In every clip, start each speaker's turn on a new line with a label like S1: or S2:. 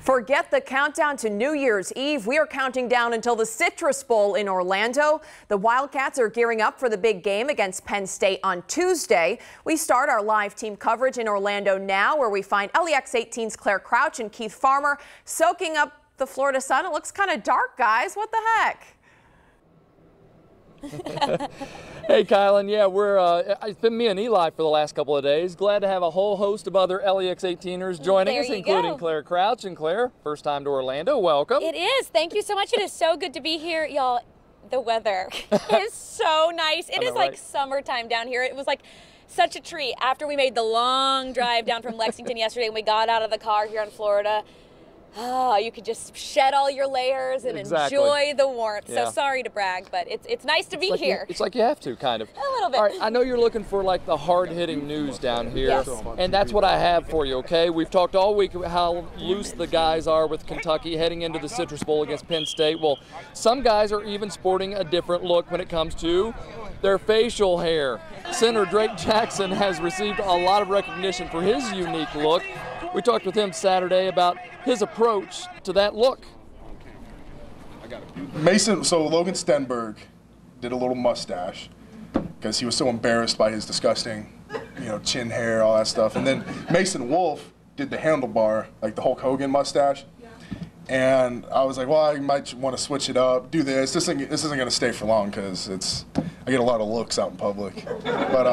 S1: Forget the countdown to New Year's Eve. We are counting down until the Citrus Bowl in Orlando. The Wildcats are gearing up for the big game against Penn State on Tuesday. We start our live team coverage in Orlando now, where we find LEX 18's Claire Crouch and Keith Farmer soaking up the Florida sun. It looks kind of dark, guys. What the heck?
S2: Hey, Kylan. Yeah, it's been me and Eli for the last couple of days. Glad to have a whole host of other LEX 18ers joining us, including Claire Crouch. And Claire, first time to Orlando. Welcome.
S3: It is. Thank you so much. It is so good to be here, y'all. The weather is so nice. It is like summertime down here. It was like such a treat after we made the long drive down from Lexington yesterday and we got out of the car here in Florida. Oh, you could just shed all your layers and enjoy the warmth. Yeah. So sorry to brag, but it's nice to be here.
S2: It's like you have to, kind of.
S3: A little bit.
S2: All right, I know you're looking for like the hard-hitting news down here, yes. And that's what I have for you, okay? We've talked all week about how loose the guys are with Kentucky heading into the Citrus Bowl against Penn State. Well, some guys are even sporting a different look when it comes to their facial hair. Center Drake Jackson has received a lot of recognition for his unique look. We talked with him Saturday about his approach to that look.
S4: So Logan Stenberg did a little mustache because he was so embarrassed by his disgusting, chin hair, all that stuff. And then Mason Wolf did the handlebar, like the Hulk Hogan mustache. And I was like, well, I might want to switch it up, do this. This isn't going to stay for long because I get a lot of looks out in public. But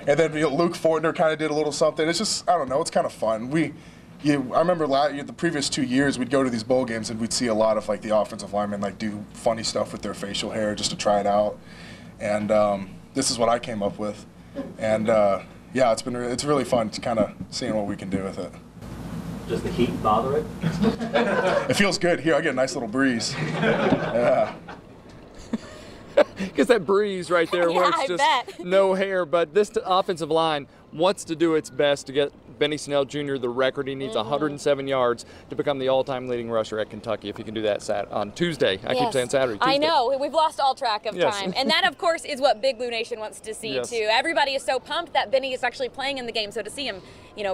S4: and then Luke Fortner kind of did a little something. It's just, I don't know, it's kind of fun. I remember the previous 2 years we'd go to these bowl games and we'd see a lot of like the offensive linemen like do funny stuff with their facial hair just to try it out. And this is what I came up with. And yeah, it's really fun to kind of seeing what we can do with it.
S5: Does the heat bother it?
S4: It feels good. Here, I get a nice little breeze. Yeah.
S2: Because that breeze right there where it's just no hair. But this offensive line wants to do its best to get Benny Snell Jr. the record. He needs 107 yards to become the all-time leading rusher at Kentucky if he can do that on Tuesday. I keep saying Saturday. Tuesday.
S3: I know. We've lost all track of time. And that, of course, is what Big Blue Nation wants to see, too. Everybody is so pumped that Benny is actually playing in the game. So to see him,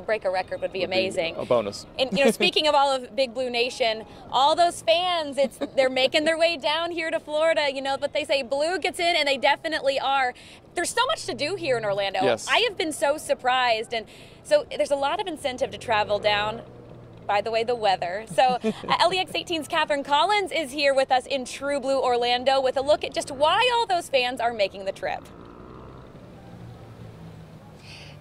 S3: break a record would be amazing.
S2: A bonus.
S3: And, speaking of all of Big Blue Nation, all those fans, they're making their way down here to Florida. But they say blue gets in, and they definitely are. There's so much to do here in Orlando.
S2: Yes.
S3: I have been so surprised. And so there's a lot of incentive to travel down. By the way, the weather. So LEX 18's Catherine Collins is here with us in True Blue Orlando with a look at just why all those fans are making the trip.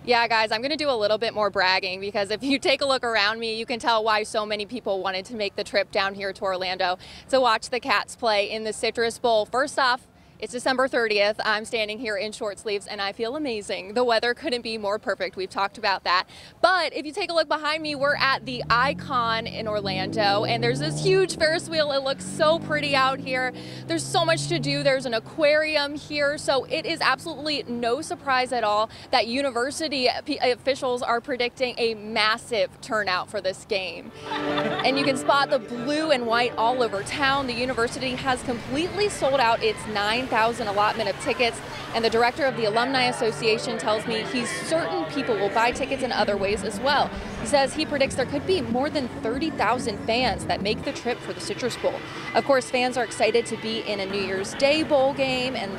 S6: Yeah, guys, I'm going to do a little bit more bragging because if you take a look around me, you can tell why so many people wanted to make the trip down here to Orlando to watch the Cats play in the Citrus Bowl. First off, it's December 30th. I'm standing here in short sleeves and I feel amazing. The weather couldn't be more perfect. We've talked about that. But if you take a look behind me, we're at the Icon in Orlando and there's this huge Ferris wheel. It looks so pretty out here. There's so much to do. There's an aquarium here. So it is absolutely no surprise at all that university officials are predicting a massive turnout for this game. And you can spot the blue and white all over town. The university has completely sold out its 9,000 allotment of tickets, and the director of the Alumni Association tells me he's certain people will buy tickets in other ways as well. He says he predicts there could be more than 30,000 fans that make the trip for the Citrus Bowl. Of course, fans are excited to be in a New Year's Day bowl game, and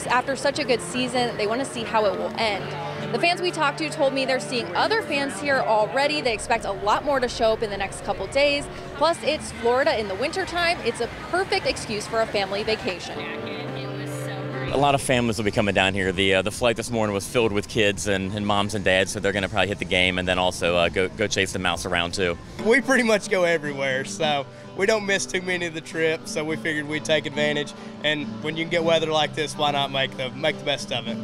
S6: after such a good season, they want to see how it will end. The fans we talked to told me they're seeing other fans here already. They expect a lot more to show up in the next couple days. Plus, it's Florida in the wintertime. It's a perfect excuse for a family vacation.
S7: A lot of families will be coming down here. The flight this morning was filled with kids and moms and dads, so they're going to probably hit the game and then also go chase the mouse around too.
S8: We pretty much go everywhere, so we don't miss too many of the trips, so we figured we'd take advantage. And when you can get weather like this, why not make the best of it?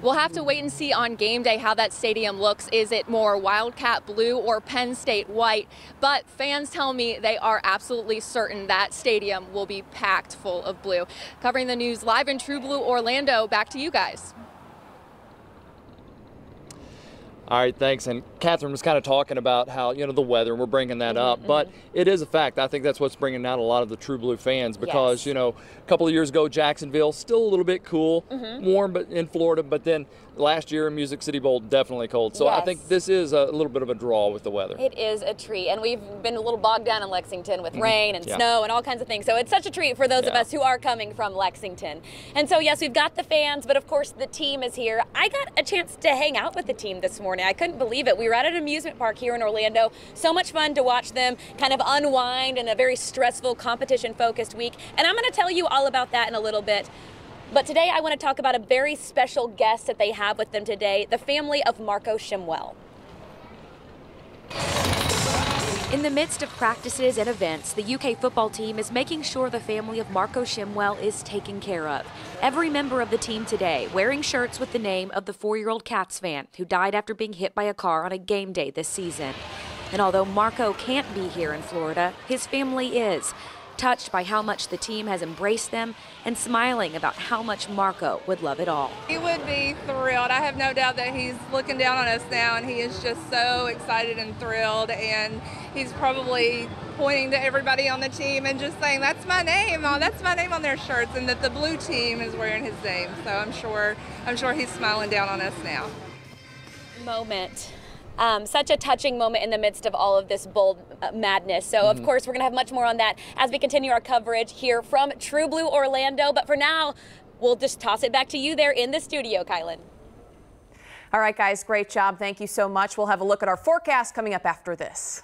S6: We'll have to wait and see on game day how that stadium looks. Is it more Wildcat blue or Penn State white? But fans tell me they are absolutely certain that stadium will be packed full of blue. Covering the news live in True Blue Orlando, back to you guys.
S2: All right, thanks. And Catherine was kind of talking about how, you know, the weather, and we're bringing that up, but it is a fact. I think that's what's bringing out a lot of the True Blue fans because, you know, a couple of years ago, Jacksonville, still a little bit cool, warm but in Florida, but then last year in Music City Bowl, definitely cold. So I think this is a little bit of a draw with the weather.
S3: It is a treat, and we've been a little bogged down in Lexington with rain and snow and all kinds of things. So it's such a treat for those of us who are coming from Lexington. And so yes, we've got the fans, but of course the team is here. I got a chance to hang out with the team this morning. I couldn't believe it. We were at an amusement park here in Orlando. So much fun to watch them kind of unwind in a very stressful, competition-focused week. And I'm going to tell you all about that in a little bit. But today I want to talk about a very special guest that they have with them today, the family of Marco Shimwell. In the midst of practices and events, the UK football team is making sure the family of Marco Shimwell is taken care of. Every member of the team today wearing shirts with the name of the 4-year-old Cats fan who died after being hit by a car on a game day this season. And although Marco can't be here in Florida, his family is. Touched by how much the team has embraced them and smiling about how much Marco would love it all.
S9: He would be thrilled. I have no doubt that he's looking down on us now and he is just so excited and thrilled, and he's probably pointing to everybody on the team and just saying, that's my name on their shirts, and that the blue team is wearing his name. So I'm sure he's smiling down on us now.
S3: Moment. Such a touching moment in the midst of all of this bold madness. So, of course, we're going to have much more on that as we continue our coverage here from True Blue Orlando. But for now, we'll just toss it back to you there in the studio, Kylan.
S1: All right, guys, great job. Thank you so much. We'll have a look at our forecast coming up after this.